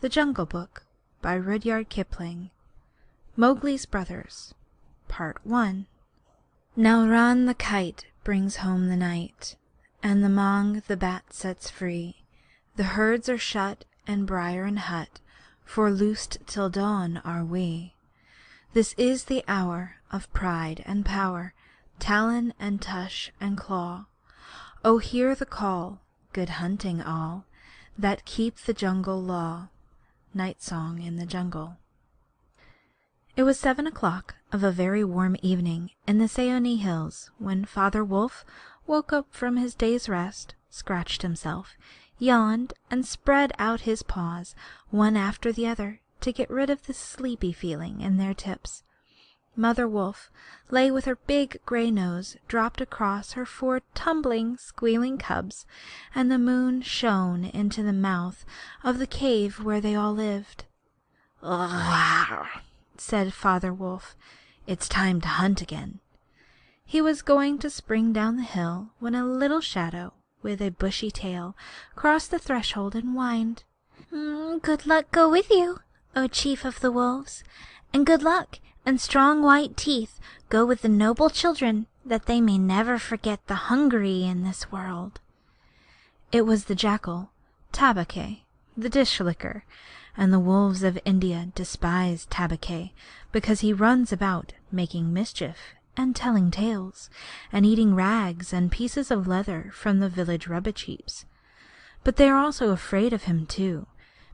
The Jungle Book by Rudyard Kipling. Mowgli's Brothers, Part 1. Now Ran the kite brings home the night, and the Mong the bat sets free. The herds are shut, and briar and hut, for loosed till dawn are we. This is the hour of pride and power, talon and tush and claw. Oh, hear the call, good hunting all, that keep the jungle law. Night Song in the Jungle. It was 7 o'clock of a very warm evening in the Seeonee hills when Father Wolf woke up from his day's rest, scratched himself, yawned, and spread out his paws one after the other to get rid of the sleepy feeling in their tips. Mother Wolf lay with her big gray nose dropped across her 4 tumbling, squealing cubs, and the moon shone into the mouth of the cave where they all lived. "Ugh," said Father Wolf, "it's time to hunt again." He was going to spring down the hill when a little shadow with a bushy tail crossed the threshold and whined, "Good luck go with you, O Chief of the Wolves, and good luck and strong white teeth go with the noble children, that they may never forget the hungry in this world." It was the jackal, Tabaqui, the dish-licker, and the wolves of India despise Tabaqui because he runs about making mischief and telling tales, and eating rags and pieces of leather from the village rubbish heaps. But they are also afraid of him too,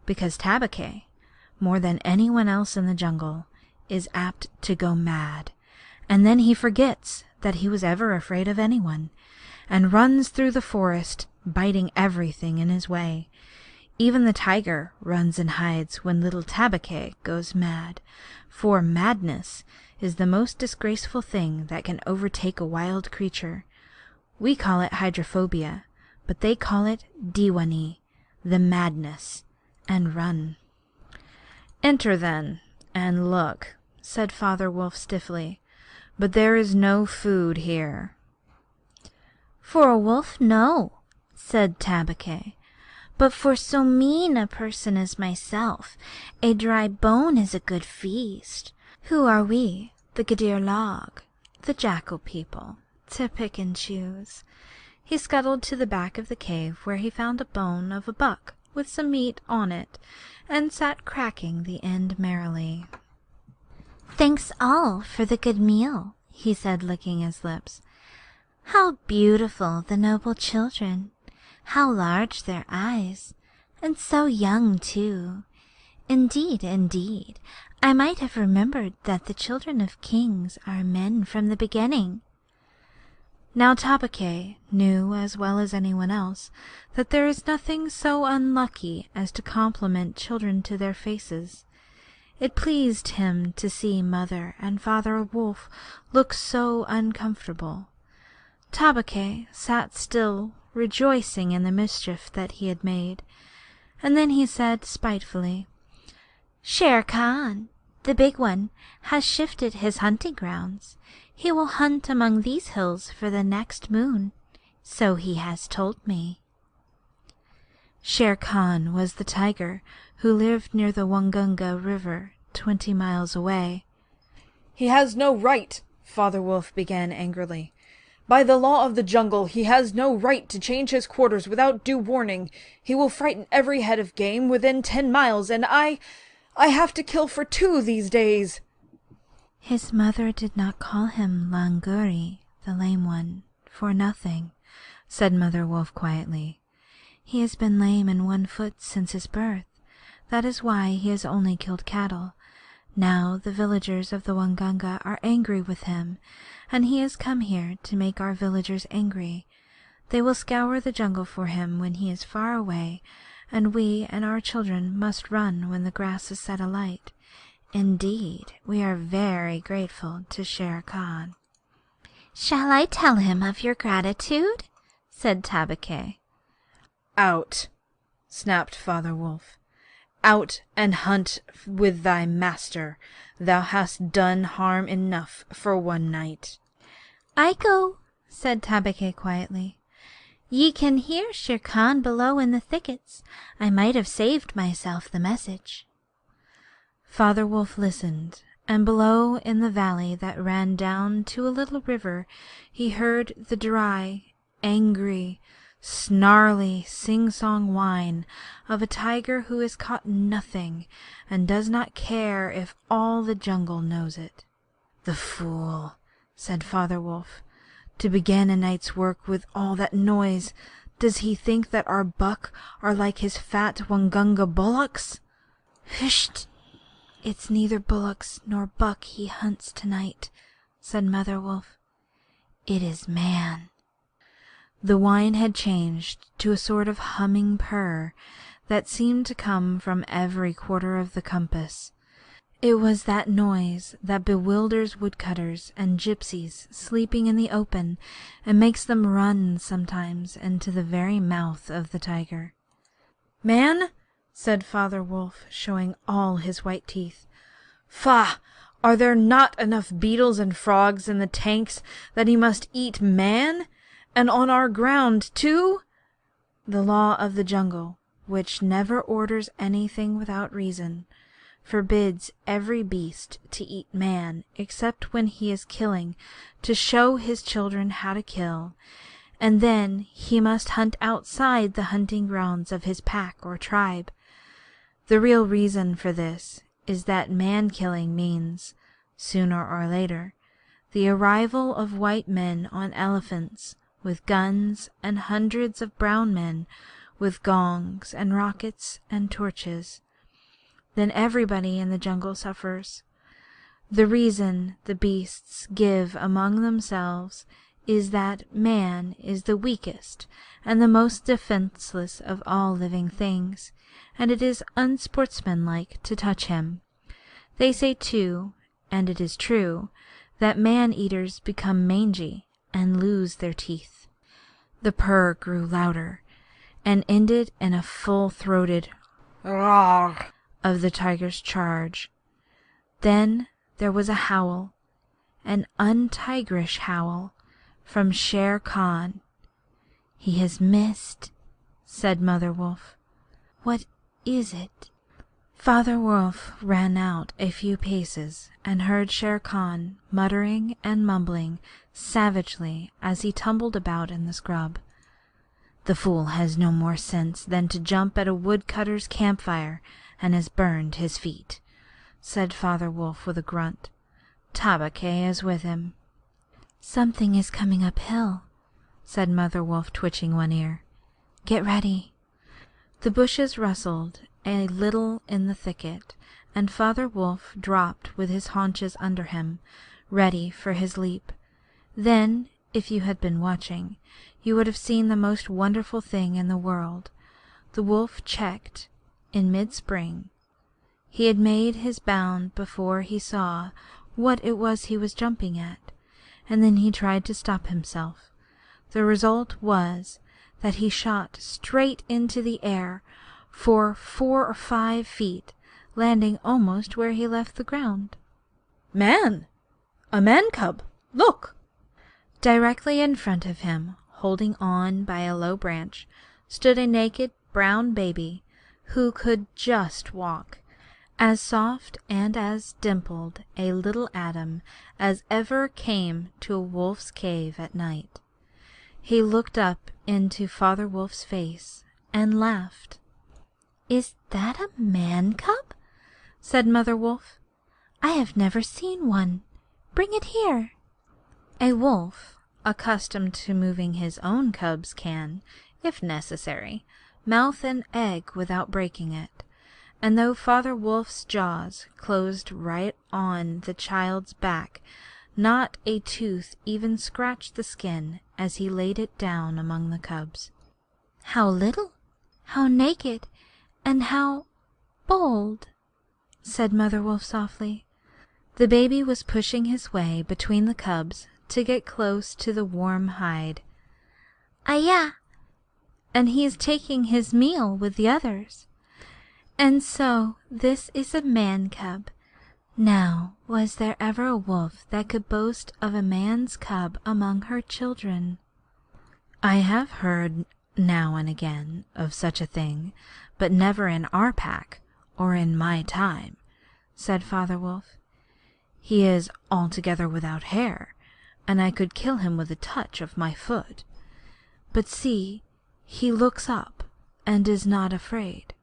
because Tabaqui, more than anyone else in the jungle, is apt to go mad, and then he forgets that he was ever afraid of anyone, and runs through the forest, biting everything in his way. Even the tiger runs and hides when little Tabaqui goes mad, for madness is the most disgraceful thing that can overtake a wild creature. We call it hydrophobia, but they call it diwanee, the madness, and run. "Enter then, and look," said Father Wolf stiffly, "but there is no food here." "For a wolf, no," said Tabaqui, "but for so mean a person as myself, a dry bone is a good feast. Who are we, the Gadir Log, the jackal people, to pick and choose?" He scuttled to the back of the cave where he found a bone of a buck with some meat on it, and sat cracking the end merrily. "Thanks all for the good meal," he said, licking his lips. "How beautiful the noble children! How large their eyes, and so young too! Indeed, indeed, I might have remembered that the children of kings are men from the beginning." Now Tabaqui knew as well as anyone else that there is nothing so unlucky as to compliment children to their faces. It pleased him to see Mother and Father Wolf look so uncomfortable. Tabaqui sat still, rejoicing in the mischief that he had made, and then he said spitefully, "Shere Khan, the big one, has shifted his hunting grounds. He will hunt among these hills for the next moon, so he has told me." Shere Khan was the tiger who lived near the Waingunga River, 20 miles away. "He has no right," Father Wolf began angrily. "By the law of the jungle, he has no right to change his quarters without due warning. He will frighten every head of game within 10 miles, and I have to kill for 2 these days." His mother did not call him Languri, the lame one, for nothing, said Mother Wolf quietly. "He has been lame in one foot since his birth. That is why he has only killed cattle. Now the villagers of the Waingunga are angry with him, and he has come here to make our villagers angry. They will scour the jungle for him when he is far away, and we and our children must run when the grass is set alight. Indeed, we are very grateful to Shere Khan." "Shall I tell him of your gratitude?" said Tabaqui. "Out," snapped Father Wolf. "Out and hunt with thy master. Thou hast done harm enough for one night." "I go," said Tabaqui quietly. Ye can hear Shere Khan below in the thickets. I might have saved myself the message. Father Wolf listened, and below in the valley that ran down to a little river he heard the dry, angry, snarly, sing-song whine of a tiger who has caught nothing and does not care if all the jungle knows it. "The fool," said Father Wolf, "to begin a night's work with all that noise. Does he think that our buck are like his fat Wangunga bullocks?" "Husht! It's neither bullocks nor buck he hunts tonight," said Mother Wolf. "It is man." The whine had changed to a sort of humming purr that seemed to come from every quarter of the compass. It was that noise that bewilders woodcutters and gypsies sleeping in the open and makes them run sometimes into the very mouth of the tiger. "Man," said Father Wolf, showing all his white teeth, "Faugh! Are there not enough beetles and frogs in the tanks that he must eat man? And on our ground, too?" The law of the jungle, which never orders anything without reason, forbids every beast to eat man except when he is killing to show his children how to kill, and then he must hunt outside the hunting grounds of his pack or tribe. The real reason for this is that man-killing means, sooner or later, the arrival of white men on elephants with guns and hundreds of brown men with gongs and rockets and torches. Then everybody in the jungle suffers. The reason the beasts give among themselves is that man is the weakest and the most defenseless of all living things, and it is unsportsmanlike to touch him. They say too, and it is true, that man-eaters become mangy and lose their teeth. The purr grew louder, and ended in a full-throated roar of the tiger's charge. Then there was a howl, an untigerish howl, from Shere Khan. "He has missed," said Mother Wolf. "What is it?" Father Wolf ran out a few paces and heard Shere Khan muttering and mumbling savagely as he tumbled about in the scrub. "The fool has no more sense than to jump at a woodcutter's campfire and has burned his feet," said Father Wolf with a grunt. "Tabaqui is with him." "Something is coming uphill," said Mother Wolf, twitching one ear. "Get ready." The bushes rustled a little in the thicket, and Father Wolf dropped with his haunches under him, ready for his leap. Then, if you had been watching, you would have seen the most wonderful thing in the world. The wolf checked in mid-spring. He had made his bound before he saw what it was he was jumping at, and then he tried to stop himself. The result was that he shot straight into the air for 4 or 5 feet, landing almost where he left the ground. "Man! A man-cub! Look!" Directly in front of him, holding on by a low branch, stood a naked brown baby who could just walk, as soft and as dimpled a little atom as ever came to a wolf's cave at night. He looked up into Father Wolf's face and laughed. "Is that a man-cub?" said Mother Wolf. "I have never seen one. Bring it here." A wolf, accustomed to moving his own cubs, can, if necessary, mouth an egg without breaking it, and though Father Wolf's jaws closed right on the child's back, not a tooth even scratched the skin as he laid it down among the cubs. "How little, how naked, and how bold," said Mother Wolf softly. The baby was pushing his way between the cubs to get close to the warm hide. "Ayah! And he is taking his meal with the others. And so this is a man-cub. Now, was there ever a wolf that could boast of a man's cub among her children?" I have heard now and again of such a thing, but never in our pack or in my time, said Father Wolf. He is altogether without hair, and I could kill him with a touch of my foot. But see, he looks up and is not afraid.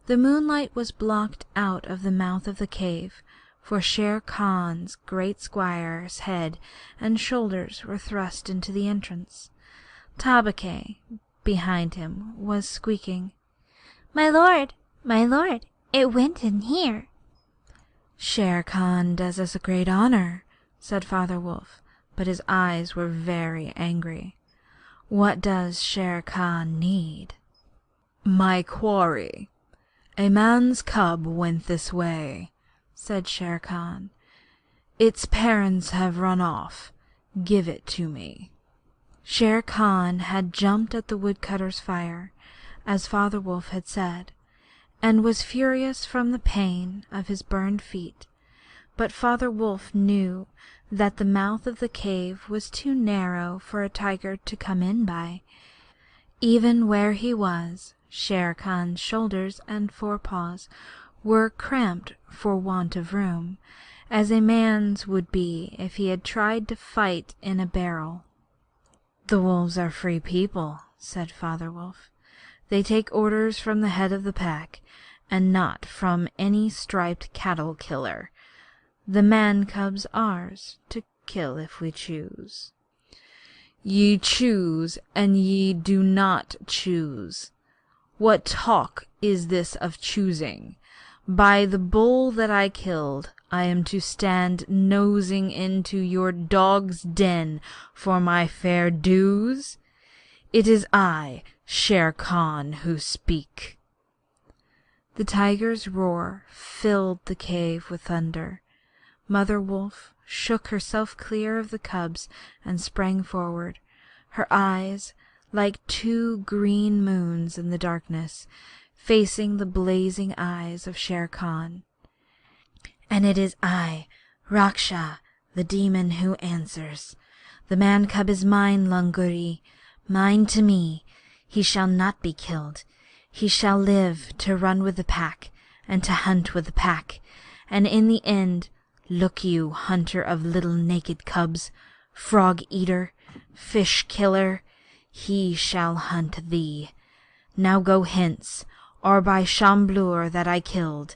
The moonlight was blocked out of the mouth of the cave, for Shere Khan's great squire's head and shoulders were thrust into the entrance. Tabake, behind him, was squeaking, my lord, it went in here." "Shere Khan does us a great honor," said Father Wolf, but his eyes were very angry. "What does Shere Khan need?" "My quarry. A man's cub went this way," said Shere Khan. "Its parents have run off. Give it to me." Shere Khan had jumped at the woodcutter's fire, as Father Wolf had said, and was furious from the pain of his burned feet. But Father Wolf knew that the mouth of the cave was too narrow for a tiger to come in by. Even where he was, Shere Khan's shoulders and forepaws were cramped for want of room, as a man's would be if he had tried to fight in a barrel. "The wolves are free people," said Father Wolf. "They take orders from the head of the pack, and not from any striped cattle killer. The man-cub's ours, to kill if we choose." "Ye choose, and ye do not choose. What talk is this of choosing? By the bull that I killed, I am to stand nosing into your dog's den for my fair dues? It is I, Shere Khan, who speak." The tiger's roar filled the cave with thunder. Mother Wolf shook herself clear of the cubs and sprang forward, her eyes like two green moons in the darkness, facing the blazing eyes of Shere Khan. "And it is I, Raksha, the demon, who answers. The man-cub is mine, Lunguri, mine to me. He shall not be killed. He shall live to run with the pack, and to hunt with the pack. And in the end, look you, hunter of little naked cubs, frog-eater, fish-killer, he shall hunt thee. Now go hence, or by Shamblur that I killed,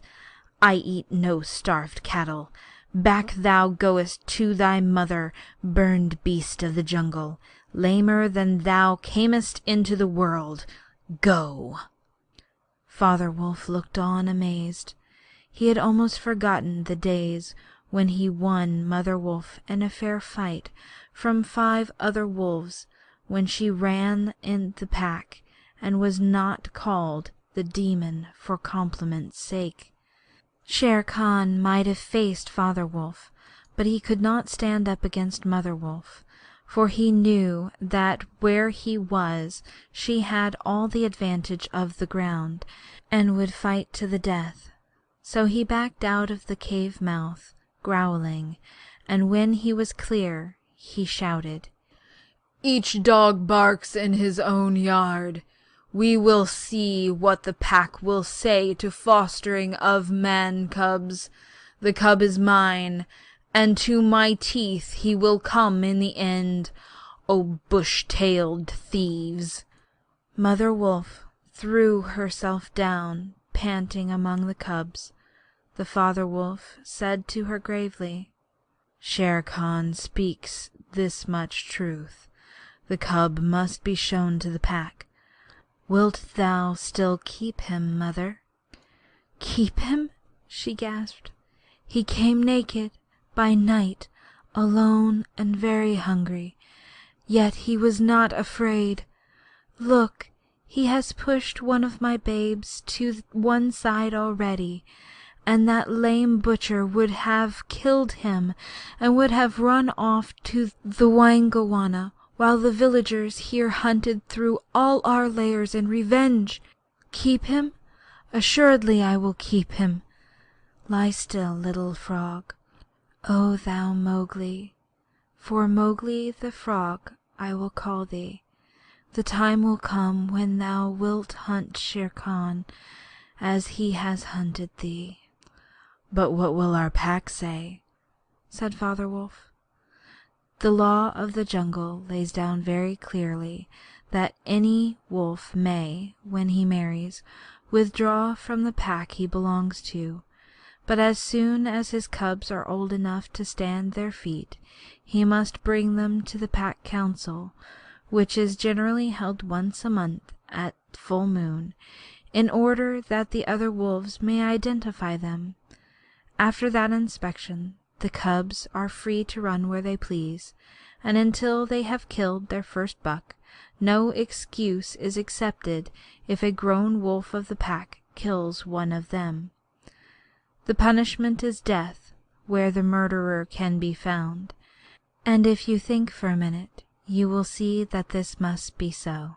I eat no starved cattle. Back thou goest to thy mother, burned beast of the jungle, lamer than thou camest into the world. Go!" Father Wolf looked on amazed. He had almost forgotten the days when he won Mother Wolf in a fair fight from 5 other wolves, when she ran in the pack and was not called the demon for compliment's sake. Shere Khan might have faced Father Wolf, but he could not stand up against Mother Wolf, for he knew that where he was she had all the advantage of the ground, and would fight to the death. So he backed out of the cave mouth, growling, and when he was clear, he shouted, "Each dog barks in his own yard. We will see what the pack will say to fostering of man-cubs. The cub is mine, and to my teeth he will come in the end. O bush-tailed thieves!" Mother Wolf threw herself down, panting among the cubs. The Father Wolf said to her gravely, "Shere Khan speaks this much truth. The cub must be shown to the pack. Wilt thou still keep him, mother?" "Keep him?" she gasped. "He came naked, by night, alone and very hungry. Yet he was not afraid. Look, he has pushed one of my babes to one side already, and that lame butcher would have killed him and would have run off to the Waingawana, while the villagers here hunted through all our lairs in revenge. Keep him? Assuredly I will keep him. Lie still, little frog, O thou Mowgli, for Mowgli the frog I will call thee. the time will come when thou wilt hunt Shere Khan as he has hunted thee." "But what will our pack say?" said Father Wolf. "The law of the jungle lays down very clearly that any wolf may, when he marries, withdraw from the pack he belongs to, but as soon as his cubs are old enough to stand their feet, he must bring them to the pack council, which is generally held once a month at full moon, in order that the other wolves may identify them. After that inspection, the cubs are free to run where they please, and until they have killed their first buck, no excuse is accepted if a grown wolf of the pack kills one of them. The punishment is death where the murderer can be found, and if you think for a minute, you will see that this must be so."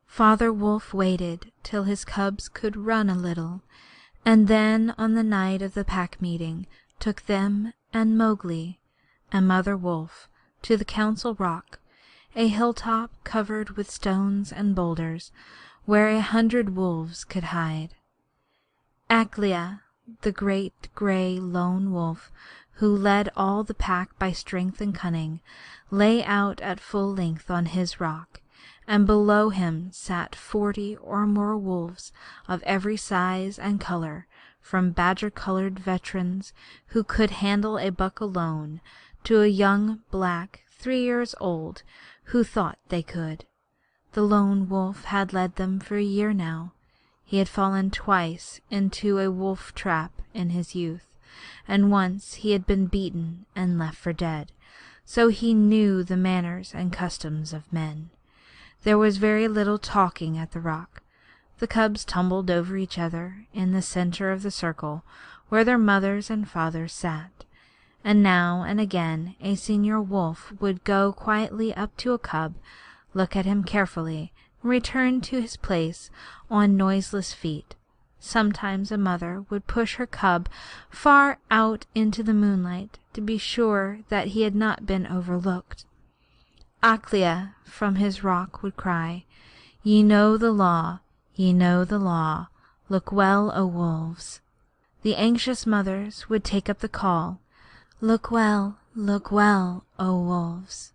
Father Wolf waited till his cubs could run a little, and then on the night of the pack meeting took them and Mowgli and Mother Wolf to the council rock, a hilltop covered with stones and boulders, where 100 wolves could hide. Akela, the great gray lone wolf, who led all the pack by strength and cunning, lay out at full length on his rock, and below him sat 40 or more wolves of every size and color, from badger-colored veterans who could handle a buck alone, to a young black 3 years old who thought they could. The lone wolf had led them for a year now. He had fallen twice into a wolf trap in his youth, and once he had been beaten and left for dead, so he knew the manners and customs of men. There was very little talking at the rock. The cubs tumbled over each other in the center of the circle where their mothers and fathers sat, and now and again a senior wolf would go quietly up to a cub, look at him carefully, and return to his place on noiseless feet. Sometimes a mother would push her cub far out into the moonlight to be sure that he had not been overlooked. Akela from his rock would cry, "Ye know the law, ye know the law. Look well, O wolves." The anxious mothers would take up the call, look well, O wolves."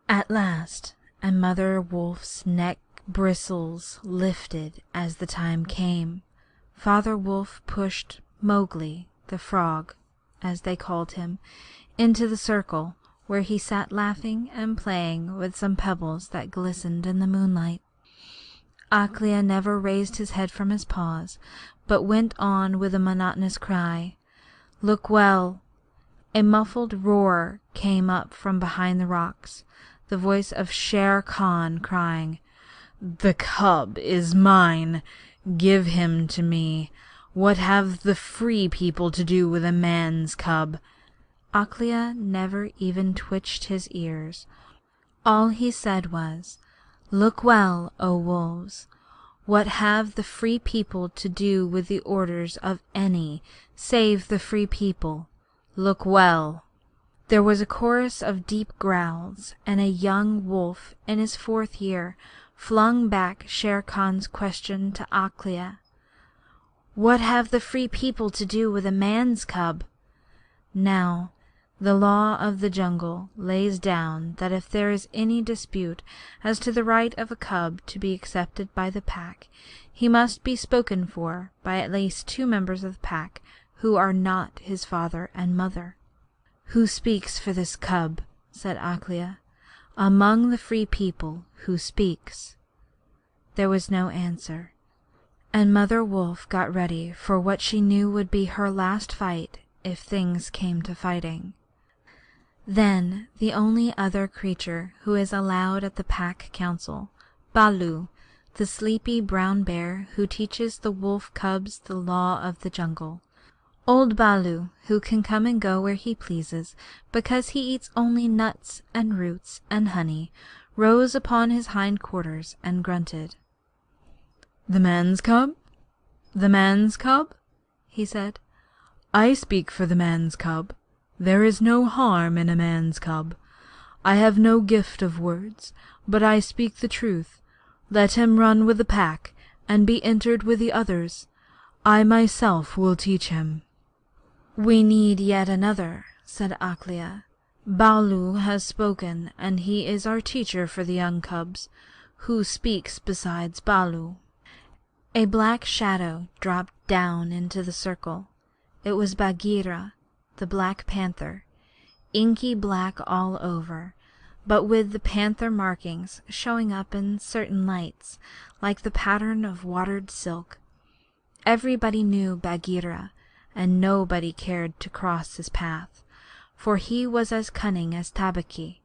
At last, and Mother Wolf's neck bristles lifted as the time came, Father Wolf pushed Mowgli, the frog, as they called him, into the circle, where he sat laughing and playing with some pebbles that glistened in the moonlight. Akela never raised his head from his paws, but went on with a monotonous cry, "Look well." A muffled roar came up from behind the rocks, the voice of Shere Khan crying, "The cub is mine. Give him to me. What have the free people to do with a man's cub?" Akela never even twitched his ears. All he said was, "Look well, O wolves. What have the free people to do with the orders of any save the free people? Look well." There was a chorus of deep growls, and a young wolf in his 4th year flung back Shere Khan's question to Akela. "What have the free people to do with a man's cub?" Now, the law of the jungle lays down that if there is any dispute as to the right of a cub to be accepted by the pack, he must be spoken for by at least 2 members of the pack who are not his father and mother. "Who speaks for this cub?" said Akela. "Among the free people, who speaks?" There was no answer, and Mother Wolf got ready for what she knew would be her last fight if things came to fighting. Then the only other creature who is allowed at the pack council, Baloo, the sleepy brown bear who teaches the wolf cubs the law of the jungle. Old Baloo, who can come and go where he pleases because he eats only nuts and roots and honey, rose upon his hind quarters and grunted. "The man's cub? The man's cub?" he said. "I speak for the man's cub. There is no harm in a man's cub. I have no gift of words, but I speak the truth. Let him run with the pack, and be entered with the others. I myself will teach him." "We need yet another," said Akela. "Baloo has spoken, and he is our teacher for the young cubs. Who speaks besides Baloo?" A black shadow dropped down into the circle. It was Bagheera, the Black Panther, inky black all over, but with the panther markings showing up in certain lights, like the pattern of watered silk. Everybody knew Bagheera, and nobody cared to cross his path, for he was as cunning as Tabaqui,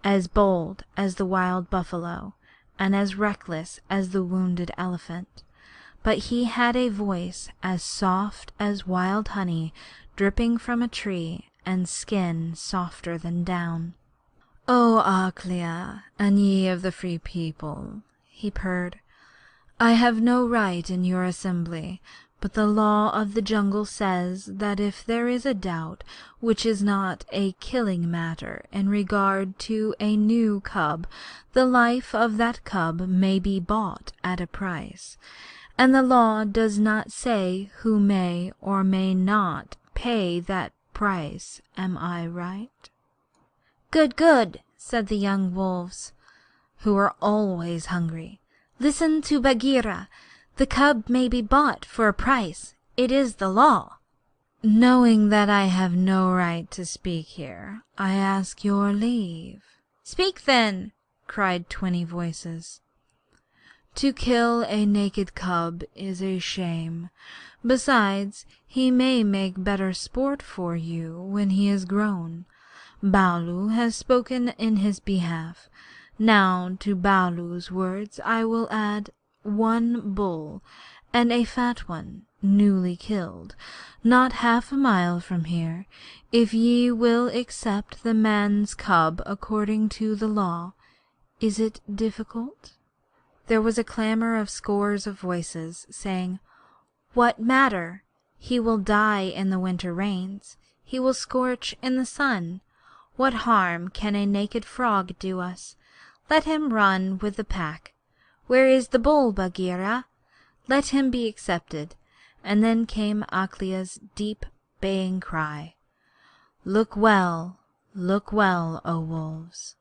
as bold as the wild buffalo, and as reckless as the wounded elephant. But he had a voice as soft as wild honey dripping from a tree, and skin softer than down. "O Akela, and ye of the Free People," he purred, "I have no right in your assembly, but the law of the jungle says that if there is a doubt which is not a killing matter in regard to a new cub, the life of that cub may be bought at a price, and the law does not say who may or may not pay that price. Am I right?" "Good, good," said the young wolves, who were always hungry. "Listen to Bagheera. The cub may be bought for a price. It is the law." "Knowing that I have no right to speak here, I ask your leave." "Speak then," cried 20 voices. "To kill a naked cub is a shame. Besides, he may make better sport for you when he is grown. Baloo has spoken in his behalf. Now to Baloo's words I will add 1 bull, and a fat one, newly killed, not half a mile from here, if ye will accept the man's cub according to the law. Is it difficult?" There was a clamor of scores of voices, saying, "What matter? He will die in the winter rains. He will scorch in the sun. What harm can a naked frog do us? Let him run with the pack. Where is the bull, Bagheera? Let him be accepted." And then came Akela's deep baying cry, look well, O wolves."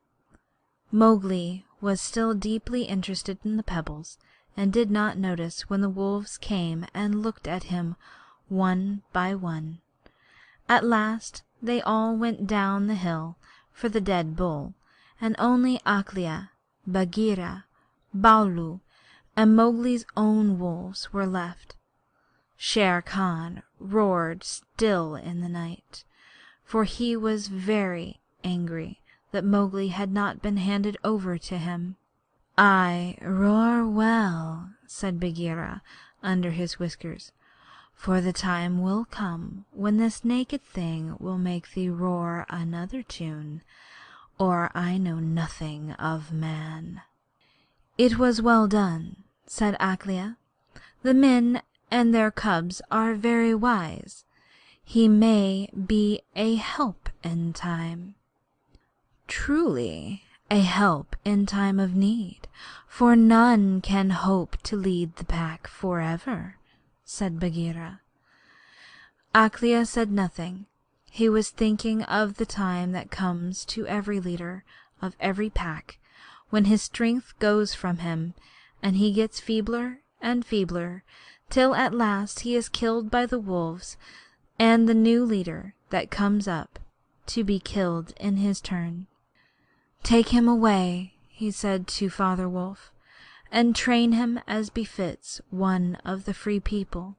Mowgli was still deeply interested in the pebbles, and did not notice when the wolves came and looked at him one by one. At last they all went down the hill for the dead bull, and only Akela, Bagheera, Baloo, and Mowgli's own wolves were left. Shere Khan roared still in the night, for he was very angry that Mowgli had not been handed over to him. "I roar well," said Bagheera under his whiskers, "for the time will come when this naked thing will make thee roar another tune, or I know nothing of man." "It was well done," said Akela. "The men and their cubs are very wise. He may be a help in time." "Truly a help in time of need, for none can hope to lead the pack forever," said Bagheera. Akela said nothing. He was thinking of the time that comes to every leader of every pack, when his strength goes from him, and he gets feebler and feebler, till at last he is killed by the wolves, and the new leader that comes up to be killed in his turn. "Take him away," he said to Father Wolf, "and train him as befits one of the Free People."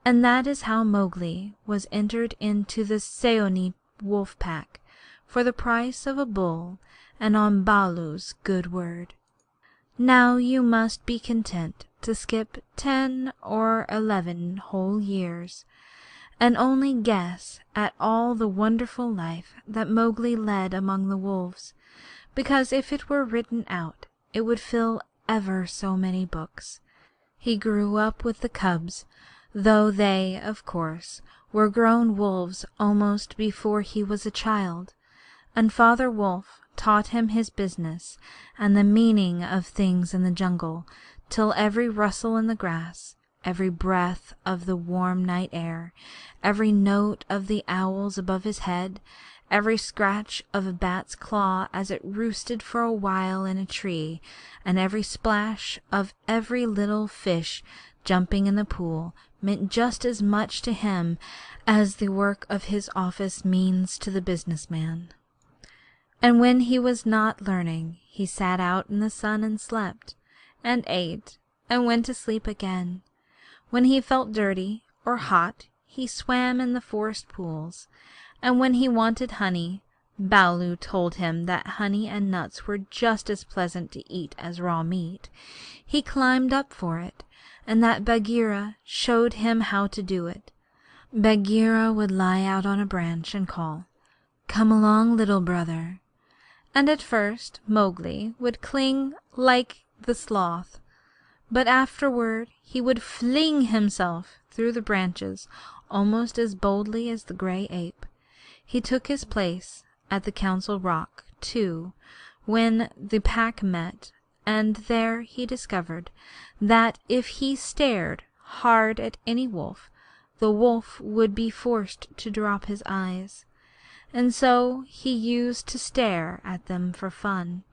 And that is how Mowgli was entered into the Seeonee wolf pack, for the price of a bull, and on Baloo's good word. Now you must be content to skip 10 or 11 whole years, and only guess at all the wonderful life that Mowgli led among the wolves, because if it were written out it would fill ever so many books. He grew up with the cubs, though they, of course, were grown wolves almost before he was a child, and Father Wolf taught him his business and the meaning of things in the jungle, till every rustle in the grass, every breath of the warm night air, every note of the owls above his head, every scratch of a bat's claw as it roosted for a while in a tree, and every splash of every little fish jumping in the pool meant just as much to him as the work of his office means to the businessman. And when he was not learning, he sat out in the sun and slept, and ate, and went to sleep again. When he felt dirty or hot, he swam in the forest pools, and when he wanted honey, Baloo told him that honey and nuts were just as pleasant to eat as raw meat. He climbed up for it, and that Bagheera showed him how to do it. Bagheera would lie out on a branch and call, "Come along, little brother." And at first Mowgli would cling like the sloth, but afterward he would fling himself through the branches almost as boldly as the grey ape. He took his place at the Council Rock, too, when the pack met, and there he discovered that if he stared hard at any wolf, the wolf would be forced to drop his eyes. And so he used to stare at them for fun.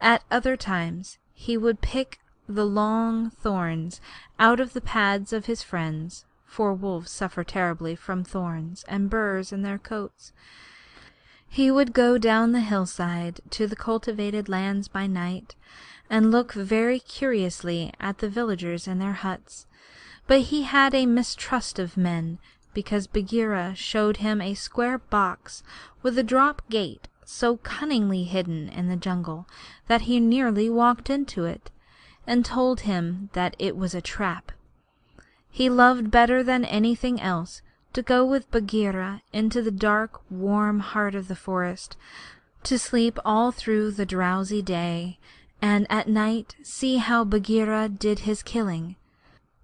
At other times he would pick the long thorns out of the pads of his friends, for wolves suffer terribly from thorns and burrs in their coats. He would go down the hillside to the cultivated lands by night, and look very curiously at the villagers in their huts. But he had a mistrust of men, because Bagheera showed him a square box with a drop gate so cunningly hidden in the jungle that he nearly walked into it, and told him that it was a trap. He loved better than anything else to go with Bagheera into the dark, warm heart of the forest, to sleep all through the drowsy day, and at night see how Bagheera did his killing.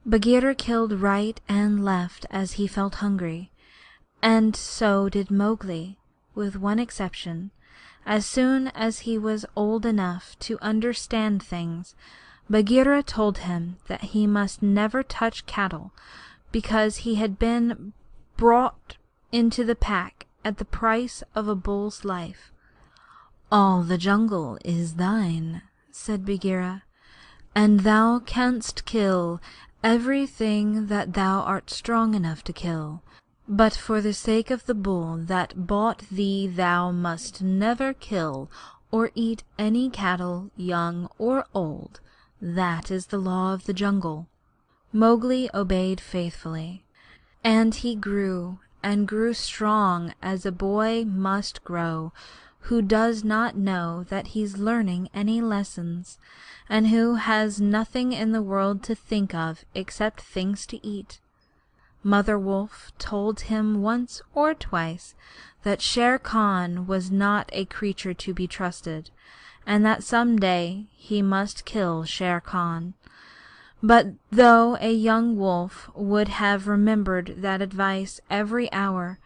Bagheera killed right and left as he felt hungry, and so did Mowgli, with one exception. As soon as he was old enough to understand things, Bagheera told him that he must never touch cattle, because he had been brought into the pack at the price of a bull's life. "All the jungle is thine," said Bagheera, "and thou canst kill everything that thou art strong enough to kill. But for the sake of the bull that bought thee thou must never kill or eat any cattle, young or old. That is the law of the jungle." Mowgli obeyed faithfully, and he grew and grew strong as a boy must grow who does not know that he's learning any lessons, and who has nothing in the world to think of except things to eat. Mother Wolf told him once or twice that Shere Khan was not a creature to be trusted, and that some day he must kill Shere Khan. But though a young wolf would have remembered that advice every hour,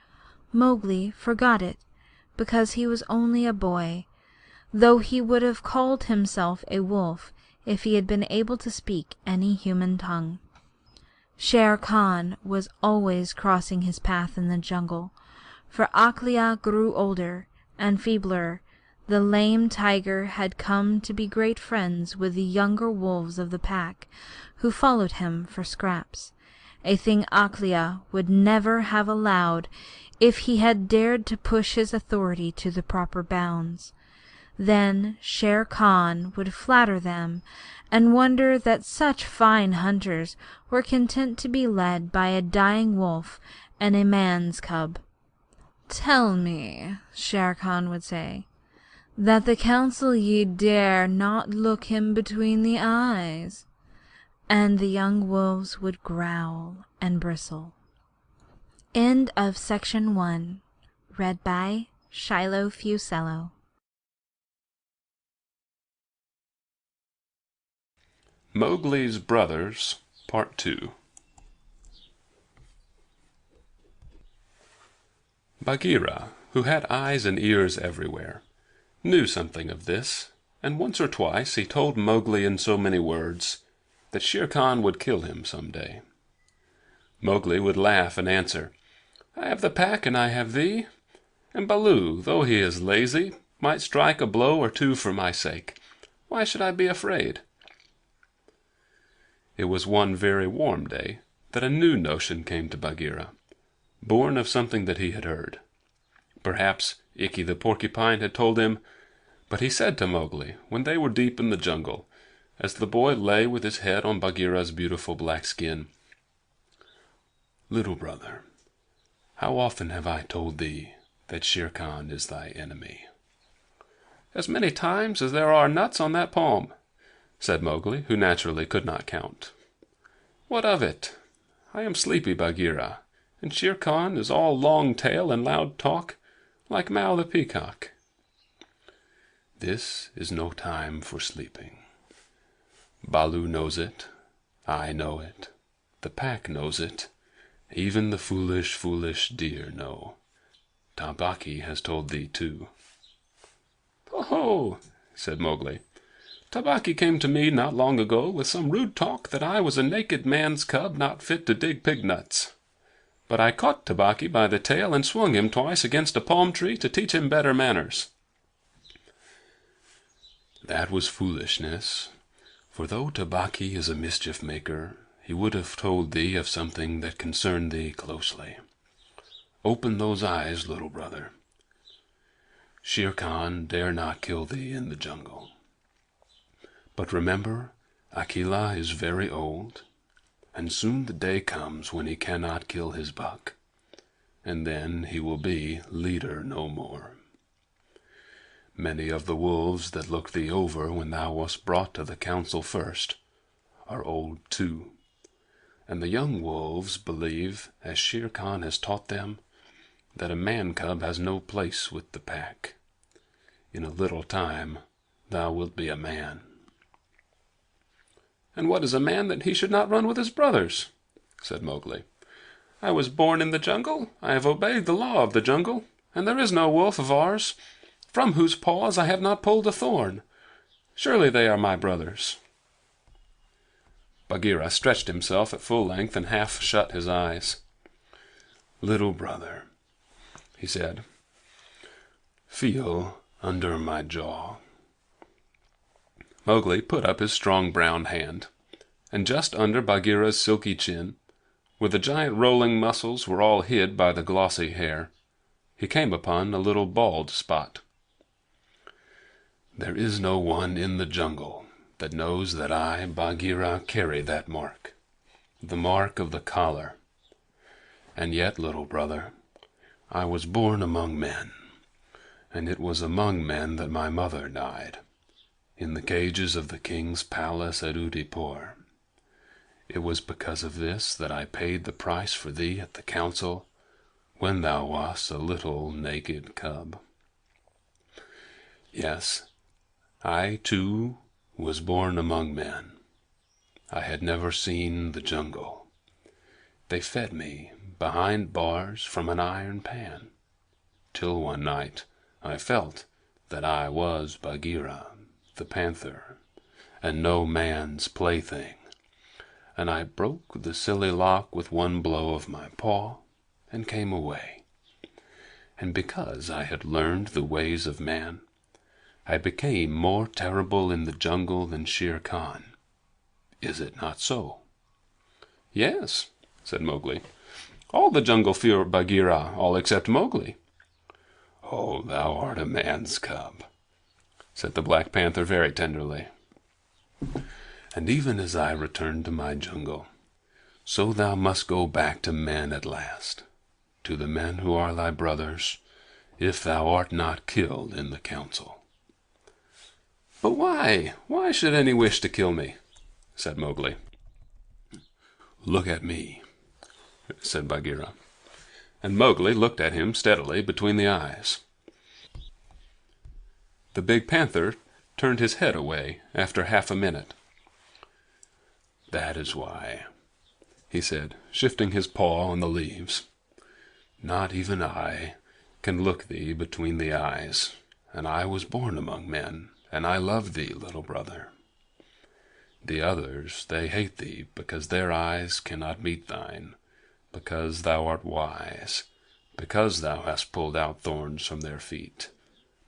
Mowgli forgot it, because he was only a boy, though he would have called himself a wolf if he had been able to speak any human tongue. Shere Khan was always crossing his path in the jungle, for Akela grew older and feebler. The lame tiger had come to be great friends with the younger wolves of the pack, who followed him for scraps, a thing Akela would never have allowed if he had dared to push his authority to the proper bounds. Then Shere Khan would flatter them, and wonder that such fine hunters were content to be led by a dying wolf and a man's cub. "Tell me," Shere Khan would say, "that the council ye dare not look him between the eyes." And the young wolves would growl and bristle. End of section 1. Read by Shiloh Fusello. Mowgli's Brothers, Part 2. Bagheera, who had eyes and ears everywhere, knew something of this, and once or twice he told Mowgli in so many words that Shere Khan would kill him some day. Mowgli would laugh and answer, "I have the pack and I have thee, and Baloo, though he is lazy, might strike a blow or two for my sake. Why should I be afraid?" It was one very warm day that a new notion came to Bagheera, born of something that he had heard. Perhaps Ikki the Porcupine had told him, but he said to Mowgli when they were deep in the jungle, as the boy lay with his head on Bagheera's beautiful black skin, "Little brother, how often have I told thee that Shere Khan is thy enemy?" "As many times as there are nuts on that palm," said Mowgli, who naturally could not count. "What of it? I am sleepy, Bagheera, and Shere Khan is all long tail and loud talk, like Mao the Peacock." "This is no time for sleeping. Baloo knows it, I know it, the pack knows it, even the foolish, foolish deer know. Tabaqui has told thee too." "Oh!" said Mowgli. "Tabaqui came to me not long ago with some rude talk that I was a naked man's cub not fit to dig pig nuts. But I caught Tabaqui by the tail and swung him twice against a palm tree to teach him better manners." "That was foolishness, for though Tabaqui is a mischief maker, he would have told thee of something that concerned thee closely. Open those eyes, little brother. Shere Khan dare not kill thee in the jungle. But remember, Akela is very old, and soon the day comes when he cannot kill his buck, and then he will be leader no more. Many of the wolves that looked thee over when thou wast brought to the council first are old too, and the young wolves believe, as Shere Khan has taught them, that a man-cub has no place with the pack. In a little time thou wilt be a man." "And what is a man that he should not run with his brothers?" said Mowgli. "I was born in the jungle, I have obeyed the law of the jungle, and there is no wolf of ours from whose paws I have not pulled a thorn. Surely they are my brothers." Bagheera stretched himself at full length and half shut his eyes. "Little brother," he said, "feel under my jaw." Mowgli put up his strong brown hand, and just under Bagheera's silky chin, where the giant rolling muscles were all hid by the glossy hair, he came upon a little bald spot. "There is no one in the jungle that knows that I, Bagheera, carry that mark, the mark of the collar. And yet, little brother, I was born among men, and it was among men that my mother died, in the cages of the king's palace at Udaipur. It was because of this that I paid the price for thee at the council when thou wast a little naked cub. Yes, I too was born among men. I had never seen the jungle. They fed me behind bars from an iron pan, till one night I felt that I was Bagheera, the panther, and no man's plaything, and I broke the silly lock with one blow of my paw and came away. And because I had learned the ways of man, I became more terrible in the jungle than Shere Khan. Is it not so?" "Yes," said Mowgli. "All the jungle fear Bagheera, all except Mowgli." "Oh, thou art a man's cub," said the Black Panther very tenderly. "And even as I return to my jungle, so thou must go back to men at last, to the men who are thy brothers, if thou art not killed in the council." "But why? Why should any wish to kill me?" said Mowgli. "Look at me," said Bagheera, and Mowgli looked at him steadily between the eyes. The big panther turned his head away after half a minute. "That is why," he said, shifting his paw on the leaves. "Not even I can look thee between the eyes, and I was born among men, and I love thee, little brother. The others, they hate thee, because their eyes cannot meet thine, because thou art wise, because thou hast pulled out thorns from their feet,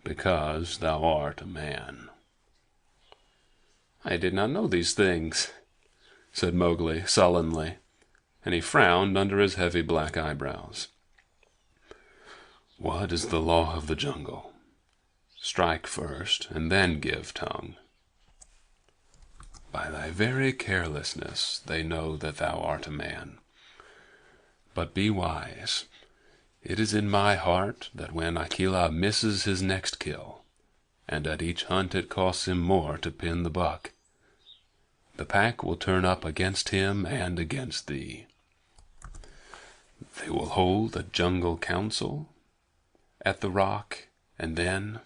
because thou art a man." "I did not know these things," said Mowgli sullenly, and he frowned under his heavy black eyebrows. "What is the law of the jungle? Strike first, and then give tongue. By thy very carelessness they know that thou art a man. But be wise. It is in my heart that when Akela misses his next kill, and at each hunt it costs him more to pin the buck, the pack will turn up against him and against thee. They will hold a jungle council at the rock, and then...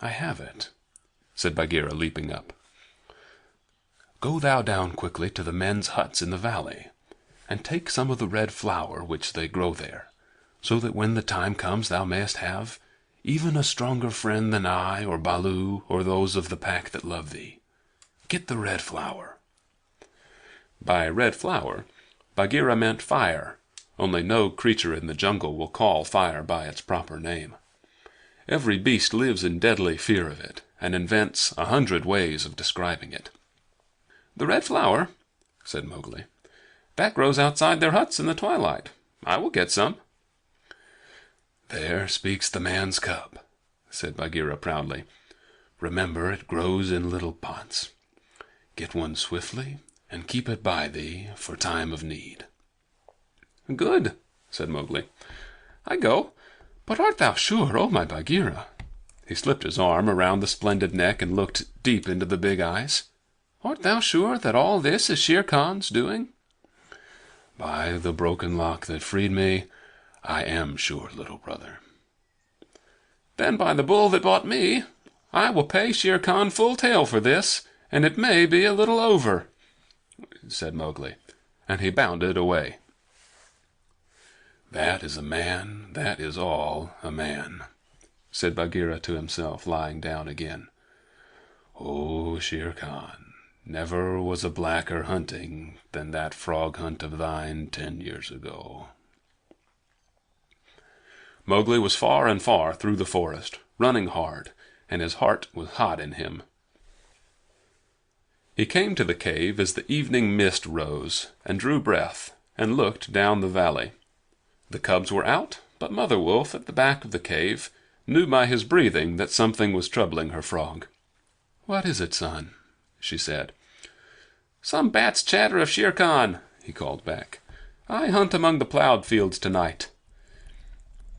I have it," said Bagheera, leaping up. "Go thou down quickly to the men's huts in the valley, and take some of the red flower which they grow there, so that when the time comes thou mayest have even a stronger friend than I or Baloo or those of the pack that love thee. Get the red flower." By red flower, Bagheera meant fire, only no creature in the jungle will call fire by its proper name. Every beast lives in deadly fear of it, and invents 100 ways of describing it. "The red flower," said Mowgli, "that grows outside their huts in the twilight. I will get some." "There speaks the man's cub," said Bagheera proudly. "Remember, it grows in little pots. Get one swiftly, and keep it by thee for time of need." "Good," said Mowgli. "I go. But art thou sure, oh my Bagheera?" He slipped his arm around the splendid neck and looked deep into the big eyes. "Art thou sure that all this is Shere Khan's doing?" "By the broken lock that freed me, I am sure, little brother." "Then by the bull that bought me, I will pay Shere Khan full tale for this, and it may be a little over," said Mowgli, and he bounded away. "That is a man, that is all a man," said Bagheera to himself, lying down again. "Oh, Shere Khan, never was a blacker hunting than that frog hunt of thine 10 years ago." Mowgli was far and far through the forest, running hard, and his heart was hot in him. He came to the cave as the evening mist rose, and drew breath, and looked down the valley. The cubs were out, but Mother Wolf, at the back of the cave, knew by his breathing that something was troubling her frog. "What is it, son?" she said. "Some bats chatter of Shere Khan," he called back. "I hunt among the plowed fields tonight."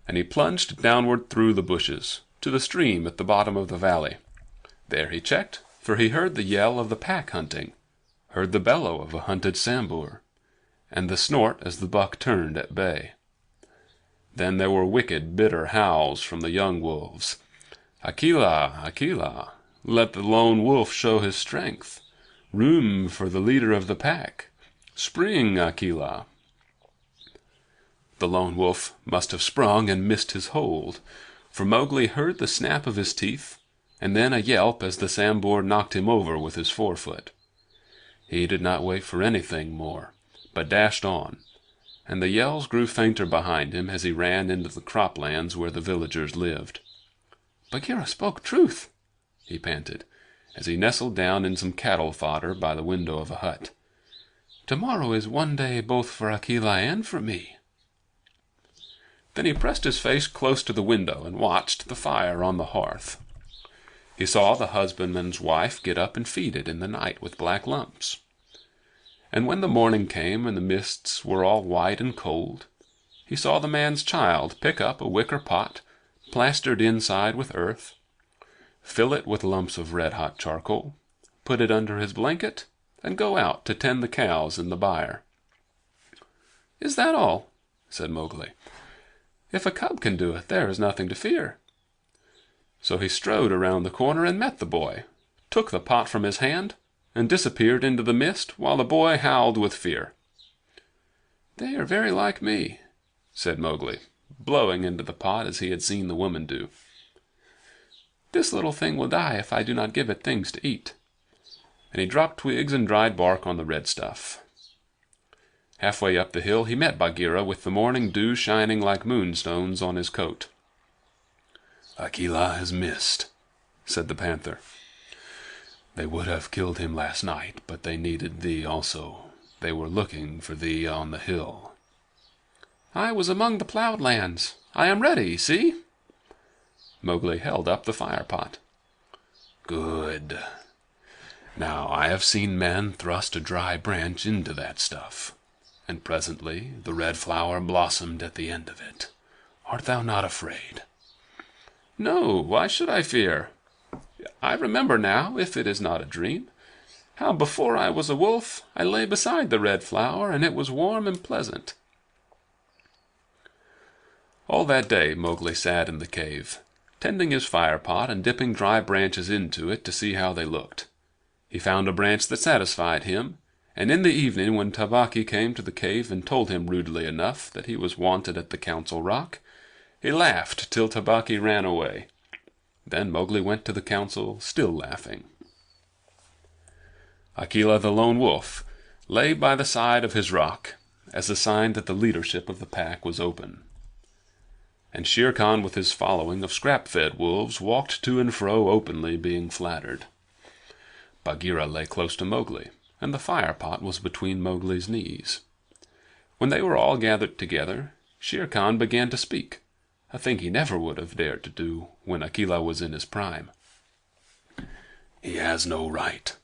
And he plunged downward through the bushes, to the stream at the bottom of the valley. There he checked, for he heard the yell of the pack hunting, heard the bellow of a hunted Sambur, and the snort as the buck turned at bay. Then there were wicked, bitter howls from the young wolves. "Akela, Akela, let the lone wolf show his strength. Room for the leader of the pack. Spring, Akela." The lone wolf must have sprung and missed his hold, for Mowgli heard the snap of his teeth, and then a yelp as the Sambur knocked him over with his forefoot. He did not wait for anything more, but dashed on, and the yells grew fainter behind him as he ran into the croplands where the villagers lived. "Bagheera spoke truth," he panted, as he nestled down in some cattle fodder by the window of a hut. "Tomorrow is one day both for Akela and for me." Then he pressed his face close to the window and watched the fire on the hearth. He saw the husbandman's wife get up and feed it in the night with black lumps. And when the morning came and the mists were all white and cold, he saw the man's child pick up a wicker pot, plastered inside with earth, fill it with lumps of red-hot charcoal, put it under his blanket, and go out to tend the cows in the byre. "Is that all?" said Mowgli. "If a cub can do it, there is nothing to fear." So he strode around the corner and met the boy, took the pot from his hand, and disappeared into the mist while the boy howled with fear. "They are very like me," said Mowgli, blowing into the pot as he had seen the woman do. "This little thing will die if I do not give it things to eat." And he dropped twigs and dried bark on the red stuff. Halfway up the hill he met Bagheera with the morning dew shining like moonstones on his coat. "Akela has missed," said the panther. "They would have killed him last night, but they needed thee also. They were looking for thee on the hill." "I was among the plowed lands. I am ready, see?" Mowgli held up the fire-pot. "Good. Now I have seen men thrust a dry branch into that stuff, and presently the red flower blossomed at the end of it. Art thou not afraid?" "No, why should I fear? I remember now, if it is not a dream, how before I was a wolf I lay beside the red flower, and it was warm and pleasant." All that day Mowgli sat in the cave, tending his fire-pot and dipping dry branches into it to see how they looked. He found a branch that satisfied him, and in the evening when Tabaqui came to the cave and told him rudely enough that he was wanted at the Council Rock, he laughed till Tabaqui ran away. Then Mowgli went to the council, still laughing. Akela the Lone Wolf lay by the side of his rock, as a sign that the leadership of the pack was open. And Shere Khan with his following of scrap-fed wolves walked to and fro openly, being flattered. Bagheera lay close to Mowgli, and the fire-pot was between Mowgli's knees. When they were all gathered together, Shere Khan began to speak, a thing he never would have dared to do when Akela was in his prime. "He has no right,"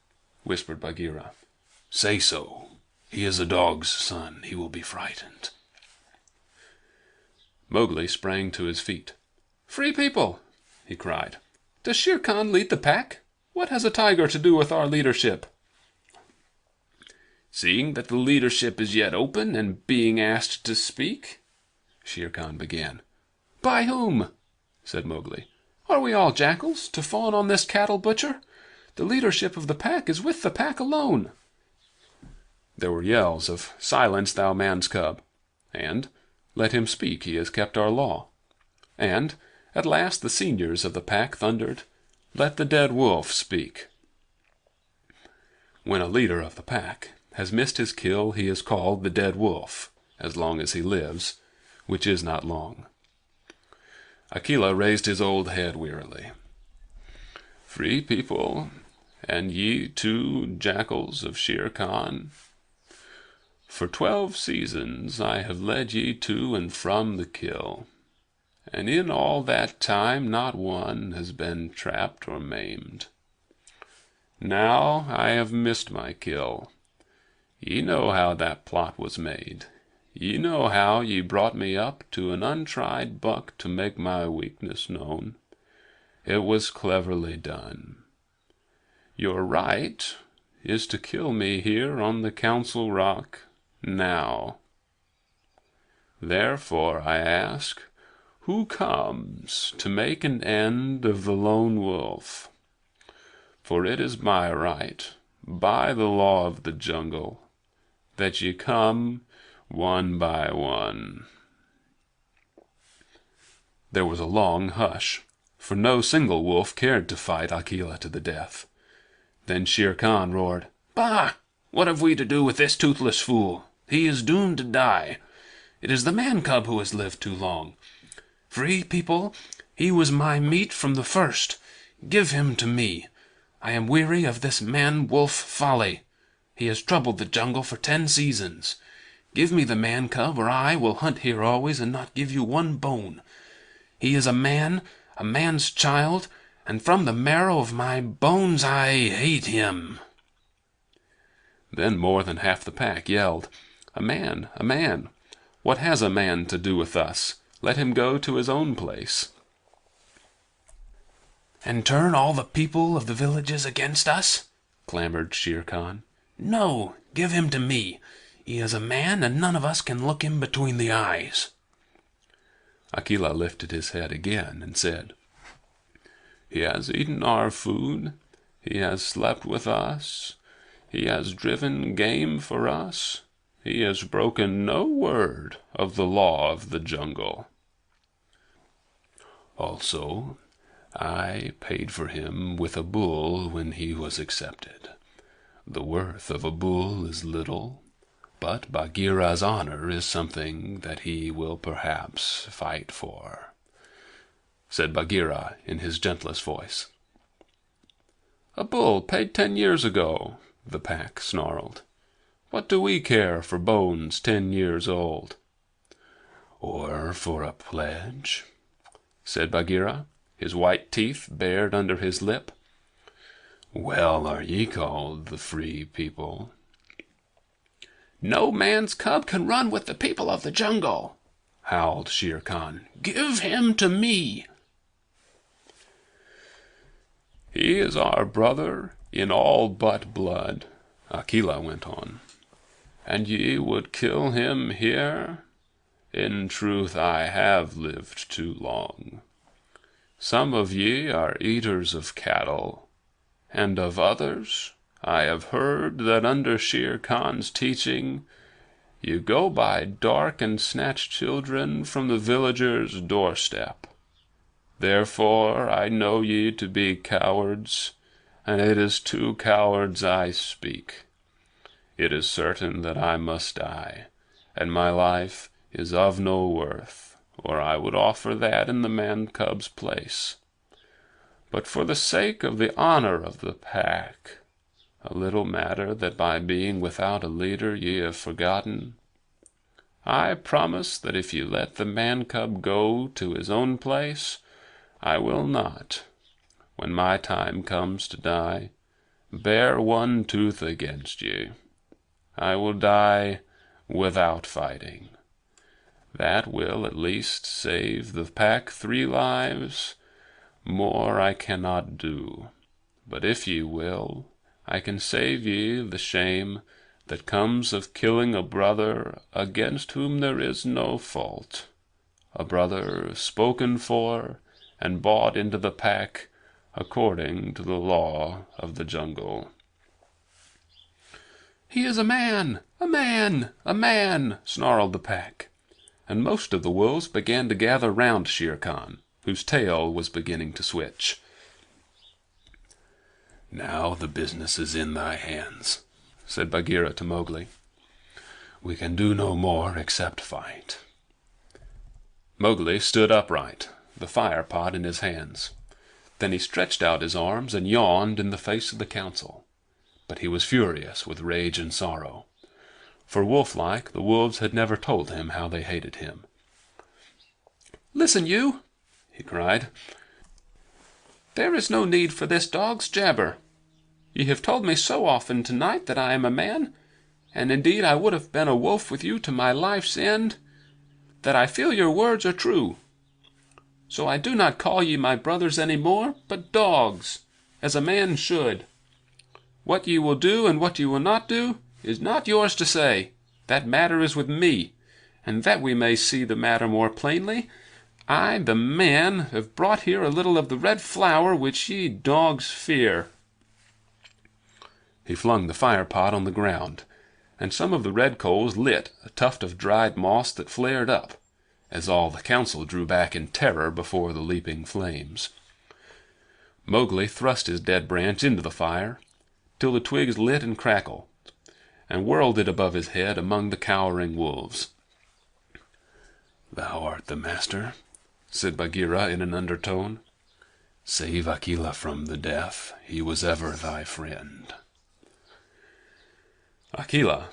whispered Bagheera. "Say so. He is a dog's son. He will be frightened." Mowgli sprang to his feet. "Free people!" he cried. "Does Shere Khan lead the pack? What has a tiger to do with our leadership?" "Seeing that the leadership is yet open and being asked to speak," Shere Khan began. "By whom?" said Mowgli. "Are we all jackals, to fawn on this cattle butcher? The leadership of the pack is with the pack alone." There were yells of "Silence, thou man's cub!" and "Let him speak, he has kept our law." And at last the seniors of the pack thundered, "Let the dead wolf speak." When a leader of the pack has missed his kill, he is called the dead wolf, as long as he lives, which is not long. Akela raised his old head wearily. "Free people, and ye too, jackals of Shere Khan. For 12 seasons I have led ye to and from the kill, and in all that time not one has been trapped or maimed. Now I have missed my kill. Ye know how that plot was made. Ye know how ye brought me up to an untried buck to make my weakness known. It was cleverly done. Your right is to kill me here on the Council Rock now. Therefore I ask, who comes to make an end of the Lone Wolf? For it is my right, by the law of the jungle, that ye come one by one." There was a long hush, for no single wolf cared to fight Akela to the death. Then Shere Khan roared, "Bah! What have we to do with this toothless fool? He is doomed to die. It is the man-cub who has lived too long. Free people, he was my meat from the first. Give him to me. I am weary of this man-wolf folly. He has troubled the jungle for 10 seasons. Give me the man-cub, or I will hunt here always and not give you one bone. He is a man, a man's child, and from the marrow of my bones I hate him." Then more than half the pack yelled, "A man, a man! What has a man to do with us? Let him go to his own place." "And turn all the people of the villages against us?" clamored Shere Khan. "No, give him to me. He is a man, and none of us can look him between the eyes." Akela lifted his head again and said, "He has eaten our food. He has slept with us. He has driven game for us. he has broken no word of the law of the jungle. Also, I paid for him with a bull when he was accepted. The worth of a bull is little, but Bagheera's honor is something that he will perhaps fight for," said Bagheera in his gentlest voice. "A bull paid 10 years ago," the pack snarled. "What do we care for bones 10 years old?" "Or for a pledge?" said Bagheera, his white teeth bared under his lip. "Well are ye called the Free People." "No man's cub can run with the people of the jungle," howled Shere Khan. "Give him to me." "He is our brother in all but blood," Akela went on. "And ye would kill him here? In truth, I have lived too long. Some of ye are eaters of cattle, and of others I have heard that under Shere Khan's teaching you go by dark and snatch children from the villager's doorstep. Therefore I know ye to be cowards, and it is to cowards I speak. It is certain that I must die, and my life is of no worth, or I would offer that in the man-cub's place. But for the sake of the honor of the pack, a little matter that by being without a leader ye have forgotten, I promise that if you let the man-cub go to his own place, I will not, when my time comes to die, bare one tooth against you. I will die without fighting. That will at least save the pack 3 lives. More I cannot do, but if ye will, I can save ye the shame that comes of killing a brother against whom there is no fault, a brother spoken for and bought into the pack according to the law of the jungle." "He is a man! A man! A man!" snarled the pack, and most of the wolves began to gather round Shere Khan, whose tail was beginning to switch. "Now the business is in thy hands," said Bagheera to Mowgli. "We can do no more except fight." Mowgli stood upright, the fire pot in his hands. Then he stretched out his arms and yawned in the face of the council. But he was furious with rage and sorrow, for wolf-like the wolves had never told him how they hated him. "Listen, you!" he cried. "There is no need for this dog's jabber. Ye have told me so often tonight that I am a man, and indeed I would have been a wolf with you to my life's end, that I feel your words are true. So I do not call ye my brothers any more, but dogs, as a man should. What ye will do and what ye will not do is not yours to say. That matter is with me, and that we may see the matter more plainly, I, the man, have brought here a little of the red flower which ye dogs fear." He flung the fire-pot on the ground, and some of the red coals lit a tuft of dried moss that flared up, as all the council drew back in terror before the leaping flames. Mowgli thrust his dead branch into the fire, till the twigs lit and crackled, and whirled it above his head among the cowering wolves. "Thou art the master," said Bagheera in an undertone. "Save Akela from the death. He was ever thy friend." Akela,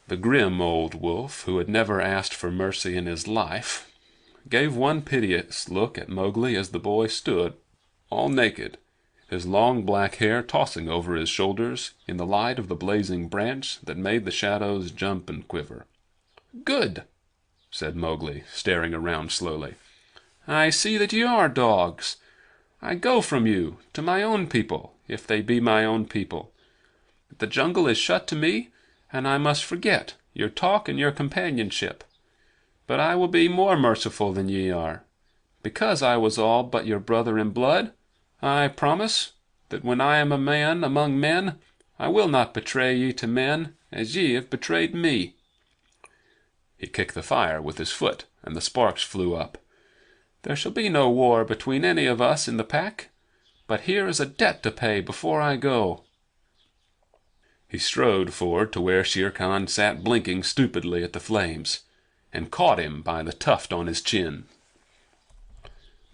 the grim old wolf who had never asked for mercy in his life, gave one piteous look at Mowgli as the boy stood, all naked, his long black hair tossing over his shoulders in the light of the blazing branch that made the shadows jump and quiver. "Good," said Mowgli, staring around slowly. "I see that ye are dogs. I go from you to my own people, if they be my own people. The jungle is shut to me, and I must forget your talk and your companionship. But I will be more merciful than ye are. Because I was all but your brother in blood, I promise that when I am a man among men, I will not betray ye to men as ye have betrayed me." kicked the fire with his foot, and the sparks flew up. "There shall be no war between any of us in the pack, but here is a debt to pay before I go." He strode forward to where Shere Khan sat blinking stupidly at the flames, and caught him by the tuft on his chin.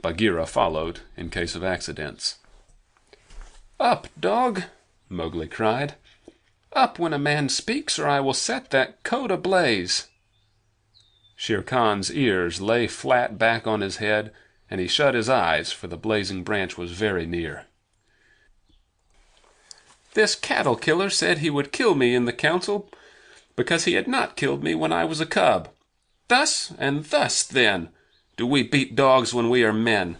Bagheera followed in case of accidents. "Up, dog!" Mowgli cried. "Up when a man speaks, or I will set that coat ablaze." Shere Khan's ears lay flat back on his head, and he shut his eyes, for the blazing branch was very near. "This cattle killer said he would kill me in the council, because he had not killed me when I was a cub. Thus and thus, then, do we beat dogs when we are men.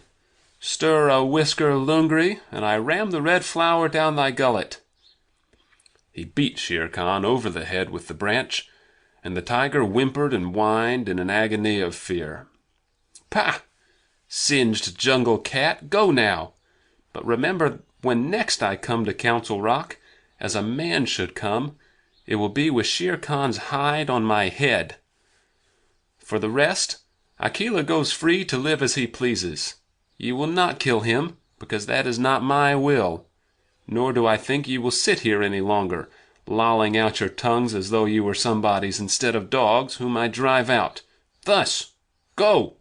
Stir a whisker lungri, and I ram the red flower down thy gullet." He beat Shere Khan over the head with the branch, and the tiger whimpered and whined in an agony of fear. "Pah! Singed jungle cat, go now! But remember, when next I come to Council Rock, as a man should come, it will be with Shere Khan's hide on my head. For the rest, Akela goes free to live as he pleases. You will not kill him, because that is not my will. Nor do I think you will sit here any longer, lolling out your tongues as though you were somebody's instead of dogs whom I drive out. Thus, go!"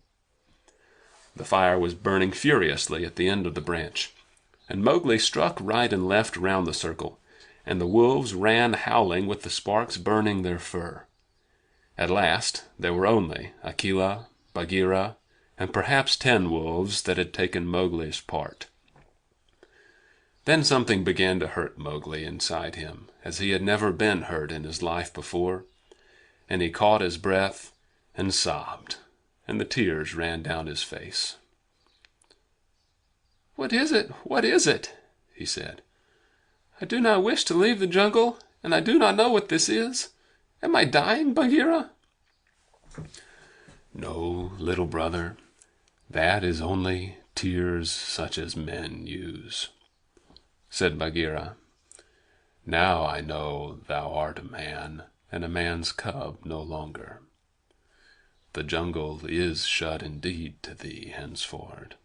The fire was burning furiously at the end of the branch, and Mowgli struck right and left round the circle, and the wolves ran howling with the sparks burning their fur. At last there were only Akela, Bagheera, and perhaps 10 wolves that had taken Mowgli's part. Then something began to hurt Mowgli inside him, as he had never been hurt in his life before, and he caught his breath and sobbed, and the tears ran down his face. "What is it? What is it?" he said. "I do not wish to leave the jungle, and I do not know what this is. Am I dying, Bagheera?" "No, little brother. That is only tears such as men use," said Bagheera. "Now I know thou art a man, and a man's cub no longer. The jungle is shut indeed to thee henceforward.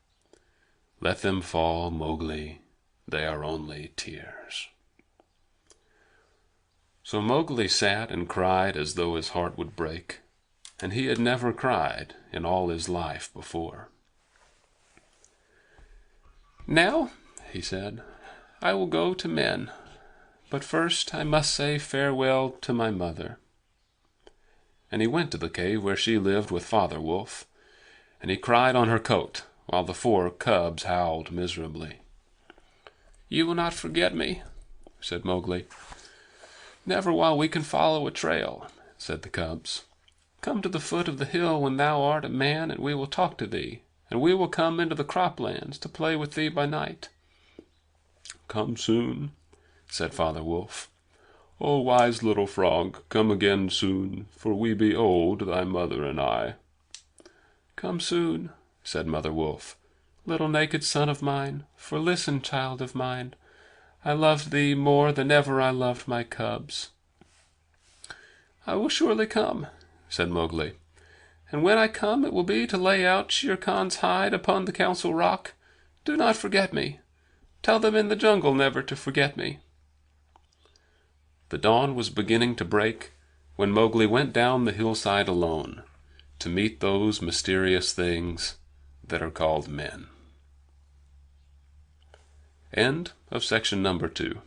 Let them fall, Mowgli. They are only tears." So Mowgli sat and cried as though his heart would break, and he had never cried in all his life before. "Now," he said, "I will go to men, but first I must say farewell to my mother." And he went to the cave where she lived with Father Wolf, and he cried on her coat, while the 4 cubs howled miserably. "You will not forget me," said Mowgli. "Never while we can follow a trail," said the cubs. "Come to the foot of the hill when thou art a man, and we will talk to thee, and we will come into the croplands to play with thee by night." "Come soon," said Father Wolf. "O wise little frog, come again soon, for we be old, thy mother and I." "Come soon," said Mother Wolf, "little naked son of mine, for listen, child of mine, I loved thee more than ever I loved my cubs." "I will surely come," said Mowgli, "and when I come it will be to lay out Shere Khan's hide upon the Council Rock. Do not forget me. Tell them in the jungle never to forget me." The dawn was beginning to break when Mowgli went down the hillside alone to meet those mysterious things that are called men. End of section number 2.